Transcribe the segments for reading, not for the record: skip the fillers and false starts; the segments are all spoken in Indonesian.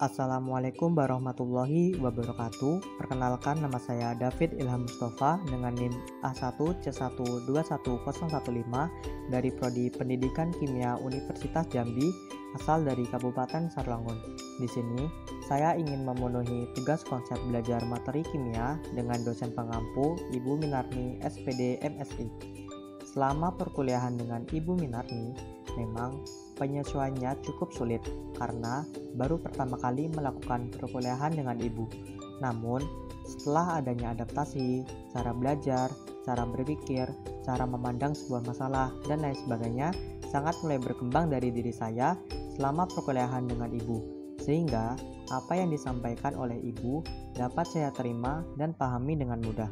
Assalamualaikum warahmatullahi wabarakatuh. Perkenalkan, nama saya David Ilham Mustafa dengan NIM A1C121015 dari Prodi Pendidikan Kimia Universitas Jambi, asal dari Kabupaten Sarlangun. Di sini, saya ingin memenuhi tugas konsep belajar materi kimia dengan dosen pengampu Ibu Minarni SPD MSI. Selama perkuliahan dengan Ibu Minarni, memang penyesuaiannya cukup sulit karena baru pertama kali melakukan perkuliahan dengan ibu. Namun, setelah adanya adaptasi, cara belajar, cara berpikir, cara memandang sebuah masalah, dan lain sebagainya, sangat mulai berkembang dari diri saya selama perkuliahan dengan ibu. Sehingga, apa yang disampaikan oleh ibu dapat saya terima dan pahami dengan mudah.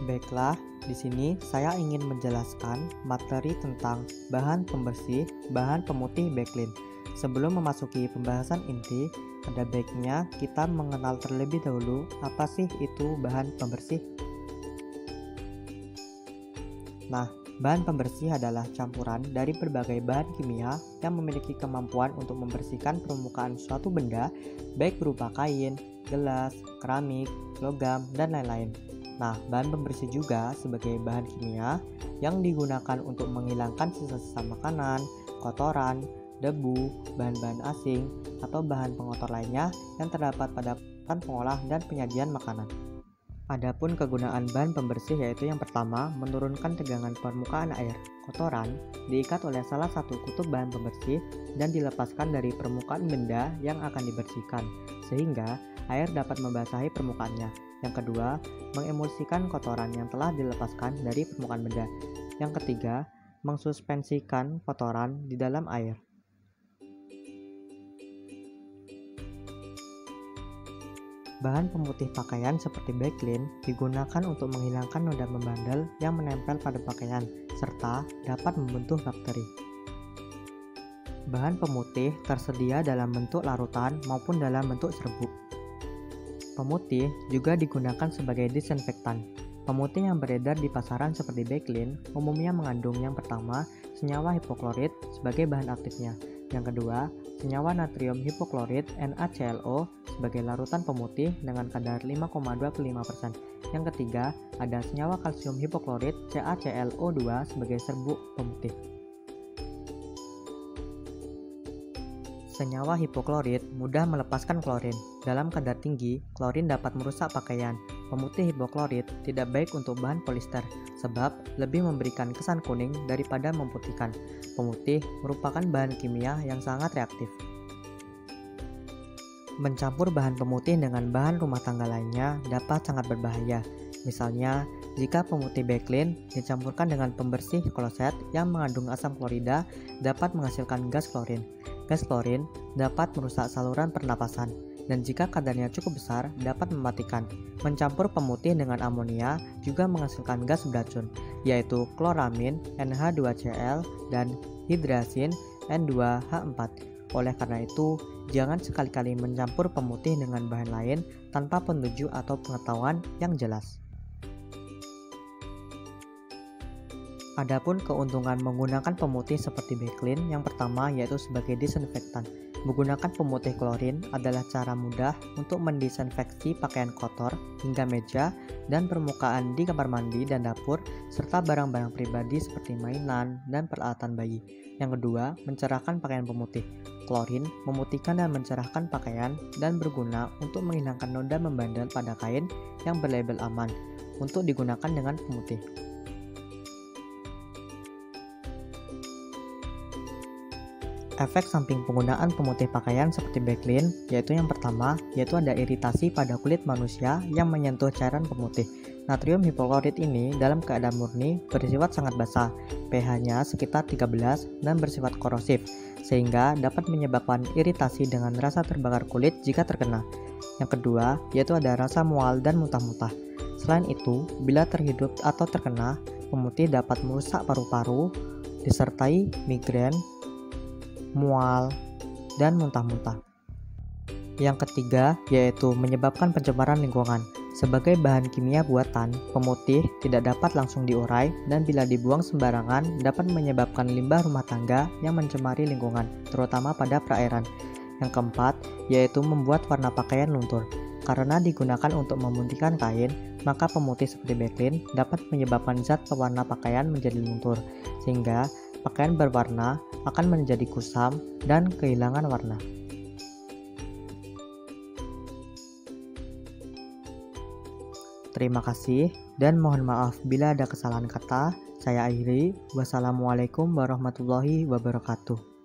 Baiklah, di sini saya ingin menjelaskan materi tentang bahan pembersih, bahan pemutih backlin. Sebelum memasuki pembahasan inti, ada baiknya kita mengenal terlebih dahulu apa sih itu bahan pembersih. Nah, bahan pembersih adalah campuran dari berbagai bahan kimia yang memiliki kemampuan untuk membersihkan permukaan suatu benda, baik berupa kain, gelas, keramik, logam, dan lain-lain. Nah, bahan pembersih juga sebagai bahan kimia yang digunakan untuk menghilangkan sisa-sisa makanan, kotoran, debu, bahan-bahan asing, atau bahan pengotor lainnya yang terdapat pada pengolah dan penyajian makanan. Adapun kegunaan bahan pembersih yaitu yang pertama, menurunkan tegangan permukaan air. Kotoran diikat oleh salah satu kutub bahan pembersih dan dilepaskan dari permukaan benda yang akan dibersihkan, sehingga air dapat membasahi permukaannya. Yang kedua, mengemulsikan kotoran yang telah dilepaskan dari permukaan benda. Yang ketiga, mengsuspensikan kotoran di dalam air. Bahan pemutih pakaian seperti backlin digunakan untuk menghilangkan noda membandel yang menempel pada pakaian, serta dapat membentuk bakteri. Bahan pemutih tersedia dalam bentuk larutan maupun dalam bentuk serbuk. Pemutih juga digunakan sebagai disinfektan. Pemutih yang beredar di pasaran seperti backlin umumnya mengandung yang pertama, senyawa hipoklorit sebagai bahan aktifnya. Yang kedua, senyawa natrium hipoklorit NaClO sebagai larutan pemutih dengan kadar 5,25%. Yang ketiga, ada senyawa kalsium hipoklorit CaClO2 sebagai serbuk pemutih. Senyawa hipoklorit mudah melepaskan klorin. Dalam kadar tinggi, klorin dapat merusak pakaian. Pemutih hipoklorit tidak baik untuk bahan polister, sebab lebih memberikan kesan kuning daripada memutihkan. Pemutih merupakan bahan kimia yang sangat reaktif. Mencampur bahan pemutih dengan bahan rumah tangga lainnya dapat sangat berbahaya. Misalnya, jika pemutih backlin dicampurkan dengan pembersih kloset yang mengandung asam klorida dapat menghasilkan gas klorin. Gas klorin dapat merusak saluran pernapasan, dan jika kadarnya cukup besar dapat mematikan. Mencampur pemutih dengan amonia juga menghasilkan gas beracun, yaitu kloramin NH2Cl dan hidrasin N2H4. Oleh karena itu, jangan sekali-kali mencampur pemutih dengan bahan lain tanpa petunjuk atau pengetahuan yang jelas. Adapun keuntungan menggunakan pemutih seperti backlin, yang pertama yaitu sebagai disinfektan. Menggunakan pemutih klorin adalah cara mudah untuk mendisinfeksi pakaian kotor hingga meja dan permukaan di kamar mandi dan dapur, serta barang-barang pribadi seperti mainan dan peralatan bayi. Yang kedua, mencerahkan pakaian pemutih. Klorin memutihkan dan mencerahkan pakaian dan berguna untuk menghilangkan noda membandel pada kain yang berlabel aman untuk digunakan dengan pemutih. Efek samping penggunaan pemutih pakaian seperti backlin yaitu yang pertama, yaitu ada iritasi pada kulit manusia yang menyentuh cairan pemutih. Natrium hipoklorit ini dalam keadaan murni bersifat sangat basah, pH-nya sekitar 13 dan bersifat korosif, sehingga dapat menyebabkan iritasi dengan rasa terbakar kulit jika terkena. Yang kedua, yaitu ada rasa mual dan muntah-muntah. Selain itu, bila terhirup atau terkena, pemutih dapat merusak paru-paru, disertai migrain, mual, dan muntah-muntah. Yang ketiga, yaitu menyebabkan pencemaran lingkungan. Sebagai bahan kimia buatan, pemutih tidak dapat langsung diurai dan bila dibuang sembarangan dapat menyebabkan limbah rumah tangga yang mencemari lingkungan, terutama pada perairan. Yang keempat, yaitu membuat warna pakaian luntur. Karena digunakan untuk memutihkan kain, maka pemutih seperti Baclean dapat menyebabkan zat pewarna pakaian menjadi luntur, sehingga pakaian berwarna akan menjadi kusam dan kehilangan warna. Terima kasih dan mohon maaf bila ada kesalahan kata. Saya akhiri. Wassalamualaikum warahmatullahi wabarakatuh.